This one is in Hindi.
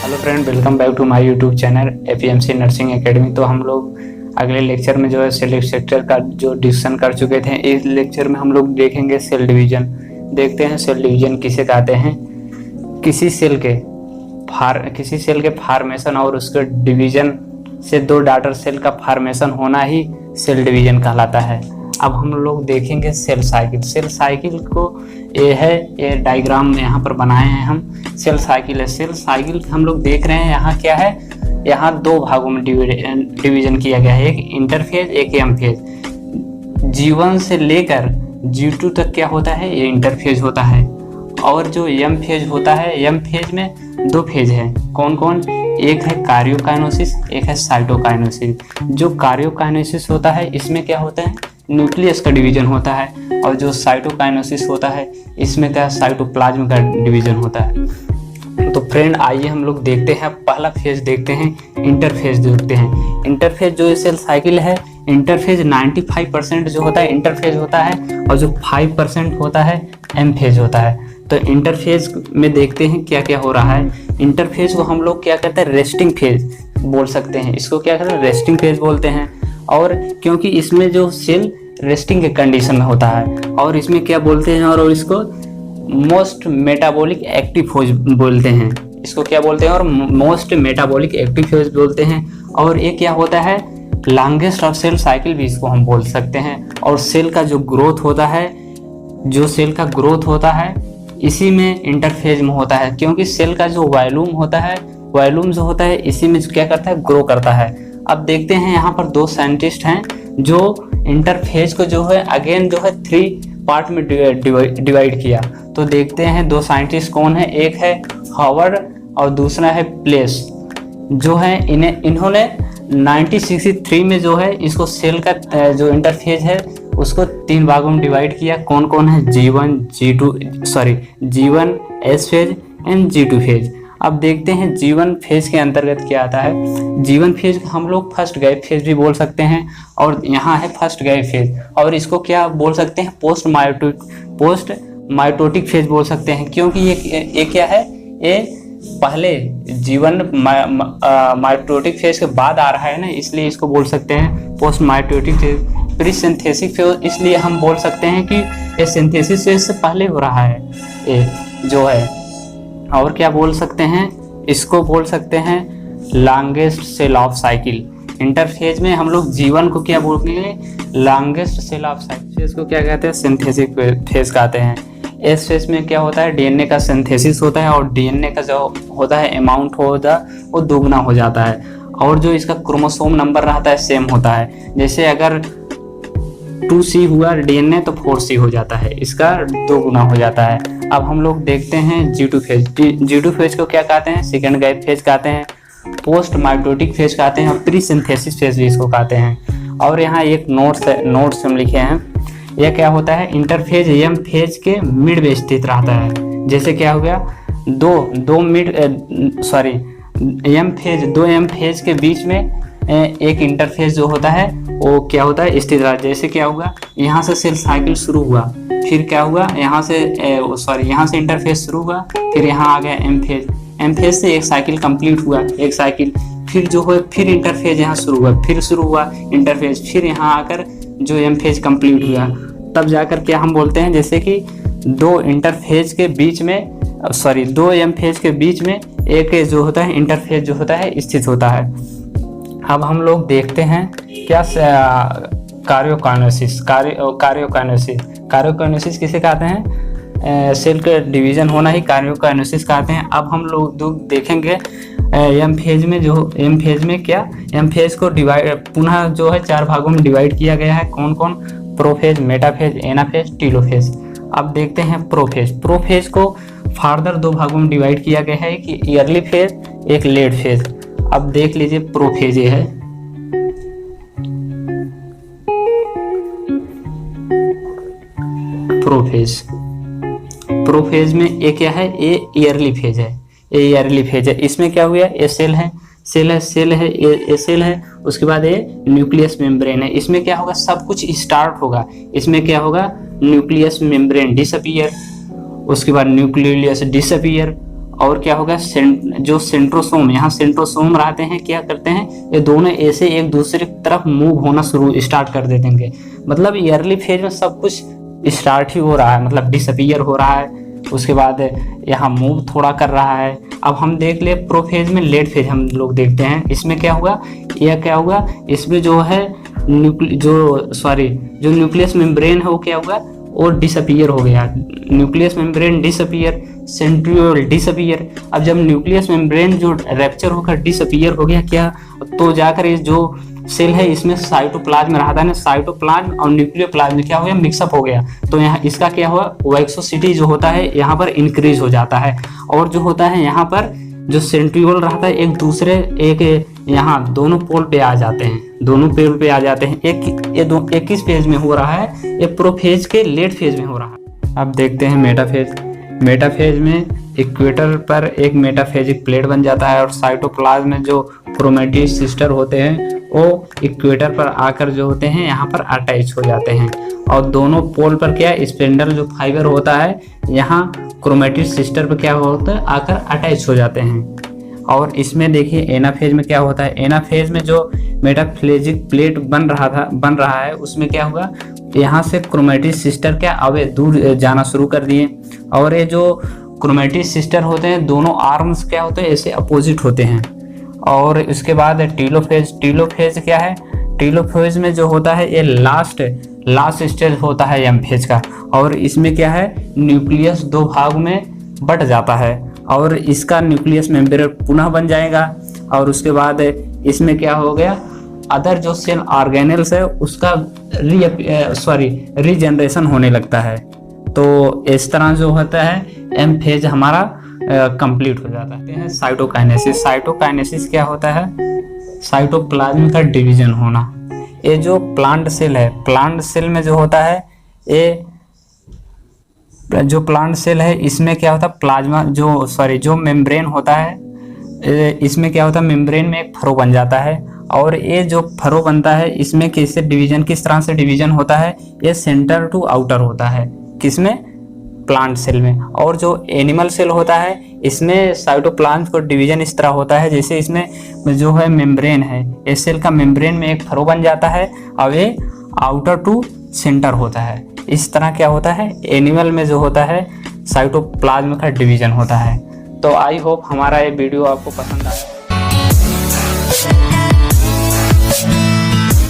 Hello friend, welcome back to my YouTube channel APMC nursing academy. तो हम लोग अगले लेक्चर में जो है सेल सेक्टर का जो डिस्कशन कर चुके थे। इस लेक्चर में हम लोग देखेंगे सेल डिवीजन। देखते हैं सेल डिवीजन किसे कहते हैं। किसी सेल के फार्मेशन और उसके डिवीजन से दो डॉटर सेल का फार्मेशन होना ही सेल डिवीजन कहलाता है। अब हम लोग देखेंगे सेल साइकिल। सेल साइकिल को ये डायग्राम यहाँ पर बनाए हैं हम। सेल साइकिल है। सेल साइकिल हम लोग देख रहे हैं यहाँ क्या है, यहाँ दो भागों में डिवीजन किया गया है, एक इंटरफेज एक एम फेज। G1 से लेकर G2 तक क्या होता है, ये इंटरफेज होता है। और जो एम फेज होता है, एम फेज में दो फेज है। कौन कौन? एक है कार्योकाइनेसिस, एक है साइटोकाइनेसिस। जो कार्योकाइनेसिस होता है इसमें क्या होता है, न्यूक्लियस का डिवीजन होता है। और जो साइटोकाइनेसिस होता है इसमें क्या, साइटोप्लाज्म का डिवीजन होता है। तो फ्रेंड आइए हम लोग देखते हैं, पहला फेज देखते हैं, इंटरफेज देखते हैं। इंटरफेज जो सेल साइकिल है, इंटरफेज 95% जो होता है इंटरफेज होता है, और जो 5% होता है एम फेज होता है। तो इंटरफेज में देखते हैं क्या क्या हो रहा है। इंटरफेज को हम लोग क्या कहते हैं, रेस्टिंग फेज बोल सकते हैं। इसको क्या कहते हैं, रेस्टिंग फेज बोलते हैं। और क्योंकि इसमें जो सेल रेस्टिंग के कंडीशन में होता है, और इसमें क्या बोलते हैं, और इसको मोस्ट मेटाबॉलिक एक्टिव फेज बोलते हैं। इसको क्या बोलते हैं, और मोस्ट मेटाबॉलिक एक्टिव फेज बोलते हैं। और ये क्या होता है, लॉन्गेस्ट ऑफ सेल साइकिल भी इसको हम बोल सकते हैं। और सेल का जो ग्रोथ होता है, जो सेल का ग्रोथ होता है इसी में इंटरफेज में होता है। क्योंकि सेल का जो वॉल्यूम होता है, वॉल्यूम जो होता है इसी में क्या करता है, ग्रो करता है। अब देखते हैं यहाँ पर दो साइंटिस्ट हैं जो इंटरफेज को जो है अगेन जो है 3 पार्ट में डिवाइड किया। तो देखते हैं दो साइंटिस्ट कौन है, एक है हावर्ड और दूसरा है प्लेस। जो है इन्होंने 1963 में जो है इसको सेल का जो इंटरफेज है उसको 3 भागों में डिवाइड किया। कौन कौन है, G1 S phase and G2 phase. अब देखते हैं G1 फेज के अंतर्गत क्या आता है। G1 फेज हम लोग फर्स्ट गैप फेज भी बोल सकते हैं, और यहाँ है फर्स्ट गैप फेज। और इसको क्या बोल सकते हैं, पोस्ट माइटोटिक फेज बोल सकते हैं। क्योंकि ये क्या है, ये पहले G1 माइटोटिक फेज के बाद आ रहा है ना, इसलिए इसको बोल सकते हैं post mitotic phase. Pre synthesis phase इसलिए हम बोल सकते हैं कि ये सिंथेसिस फेज से पहले हो रहा है ये जो है। और क्या बोल सकते हैं, इसको बोल सकते हैं longest cell of cycle. Interphase में हम लोग G1 को क्या बोलेंगे, लॉन्गेस्ट सेल ऑफ साइकिल। इसको क्या कहते हैं, सिंथेसिस फेज कहते हैं। एस फेज में क्या होता है, डीएनए का सिंथेसिस होता है, और डीएनए का जो होता है अमाउंट वो दुगना हो जाता है। और जो इसका क्रोमोसोम नंबर रहता है सेम होता है। जैसे अगर 2C हुआ डीएनए तो 4C हो जाता है, इसका 2 गुना हो जाता है। अब हम लोग देखते हैं G2 फेज। G2 फेज को क्या कहते हैं, सेकेंड गैप फेज कहते हैं, पोस्ट माइटोटिक फेज कहते हैं, और प्री सिंथेसिस फेज भी इसको कहते हैं। और यहाँ एक नोट्स हम लिखे हैं। यह क्या होता है, इंटरफेज एम फेज के मिड में स्थित रहता है। जैसे क्या हो गया, दो एम फेज के बीच में एक इंटरफेज जो होता है वो क्या होता है, स्थित रहा। जैसे क्या हुआ, यहाँ से सेल साइकिल शुरू हुआ, फिर क्या हुआ, यहाँ से इंटरफेज शुरू हुआ, फिर यहाँ आ गया एम फेज। एम फेज से एक साइकिल कंप्लीट हुआ, एक साइकिल, फिर जो है फिर इंटरफेज यहाँ शुरू हुआ, फिर शुरू हुआ इंटरफेज, फिर यहाँ आकर जो एम फेज कंप्लीट हुआ। तब जाकर क्या हम बोलते हैं, जैसे कि दो एम फेज के बीच में एक जो होता है इंटरफेज जो होता है स्थित होता है। अब हम लोग देखते हैं क्या, कार्योकाइनेसिस किसे कहते हैं, सेल का डिवीजन होना ही कार्योकाइनेसिस कहते हैं। अब हम लोग देखेंगे एम फेज को डिवाइड पुनः जो है 4 भागों में डिवाइड किया गया है। कौन कौन, प्रोफेज, मेटाफेज, एनाफेज, टीलोफेज। अब देखते हैं प्रोफेज को फर्दर 2 भागों में डिवाइड किया गया है, कि ईयरली फेज, एक लेट फेज। अब देख लीजिए प्रोफेज ये है, प्रोफेज में ये क्या है, ये ईयरली फेज है। इसमें क्या हुआ, ये सेल है, ये सेल है, उसके बाद ये न्यूक्लियस मेम्ब्रेन है। इसमें क्या होगा, सब कुछ स्टार्ट होगा। इसमें क्या होगा, न्यूक्लियस मेम्ब्रेन डिसअपीयर, उसके बाद न्यूक्लियस डिसअपीयर, और क्या होगा जो सेंट्रोसोम, यहाँ सेंट्रोसोम रहते हैं, क्या करते हैं ये दोनों ऐसे एक दूसरे की तरफ मूव होना स्टार्ट कर देंगे। मतलब ईयरली फेज में सब कुछ स्टार्ट ही हो रहा है, मतलब डिसअपीयर हो रहा है, उसके बाद यहाँ मूव थोड़ा कर रहा है। अब हम देख ले प्रोफेज में, लेट फेज हम लोग देखते हैं, इसमें क्या हुआ, यह क्या हुआ, इसमें जो है जो न्यूक्लियस मेम्ब्रेन है वो क्या हुआ, और डिसअपीयर हो गया, nucleus membrane disappear, centriole disappear. अब जब न्यूक्लियस मेम्ब्रेन जो रैप्चर होकर डिसअपीयर हो गया क्या, तो जाकर ये जो सेल है इसमें साइटोप्लाज्म रहता है ना, साइटोप्लाज्म और न्यूक्लियोप्लाज्म में क्या हो गया, मिक्सअप हो गया। तो यहाँ इसका क्या हुआ, वैक्सोसिटी जो होता है यहाँ पर इंक्रीज हो जाता है। और जो होता है यहाँ पर जो सेंट्रियोल रहता है एक यहाँ दोनों पोल पे आ जाते हैं, दोनों पोल पे आ जाते हैं। एक किस फेज में हो रहा है, ये प्रोफेज के लेट फेज में हो रहा है। अब देखते हैं मेटाफेज। मेटाफेज में इक्वेटर पर एक मेटाफेजिक प्लेट बन जाता है और साइटोप्लाज्म में जो क्रोमेटिड सिस्टर होते हैं वो इक्वेटर पर आकर जो होते हैं यहाँ पर अटैच हो जाते हैं। और दोनों पोल पर क्या स्पिंडल जो फाइबर होता है यहाँ क्रोमेटिड सिस्टर पर क्या होता है, आकर अटैच हो जाते हैं। और इसमें देखिए एनाफेज में क्या होता है, एनाफेज में जो मेटाफ्लेजिक प्लेट बन रहा है उसमें क्या हुआ, यहाँ से क्रोमेटिड सिस्टर क्या अवे दूर जाना शुरू कर दिए। और ये जो क्रोमेटिड सिस्टर होते हैं दोनों आर्म्स क्या होते हैं, ऐसे अपोजिट होते हैं। और इसके बाद टीलोफेज। टीलोफेज क्या है, टीलोफेज में जो होता है ये लास्ट स्टेज होता है एम फेज का। और इसमें क्या है, न्यूक्लियस दो भाग में बट जाता है और इसका न्यूक्लियस मेम्ब्रेन पुनः बन जाएगा। और उसके बाद इसमें क्या हो गया, अदर जो सेल ऑर्गेनेल्स है उसका रीजनरेशन होने लगता है। तो इस तरह जो होता है एम फेज हमारा कंप्लीट हो जाता है। साइटोकाइनेसिस। साइटोकाइनेसिस क्या होता है, साइटोप्लाज्म का डिवीजन होना। ये जो प्लांट सेल है, प्लांट सेल में जो होता है, ये जो प्लांट सेल है इसमें क्या होता है, प्लाज्मा जो मेम्ब्रेन होता है, इसमें क्या होता है, मेम्ब्रेन में एक फरो बन जाता है। और ये जो फरो बनता है इसमें किस तरह से डिवीजन होता है, ये सेंटर टू आउटर होता है, किसमें, प्लांट सेल में। और जो एनिमल सेल होता है इसमें साइटोप्लाज्म को डिवीजन इस तरह होता है, जैसे इसमें जो है मेम्ब्रेन है, इस सेल का मेम्ब्रेन में एक फरो बन जाता है और ये आउटर टू सेंटर होता है। इस तरह क्या होता है, एनिमल में जो होता है साइटोप्लाज्म का डिवीजन होता है। तो आई होप हमारा ये वीडियो आपको पसंद आया।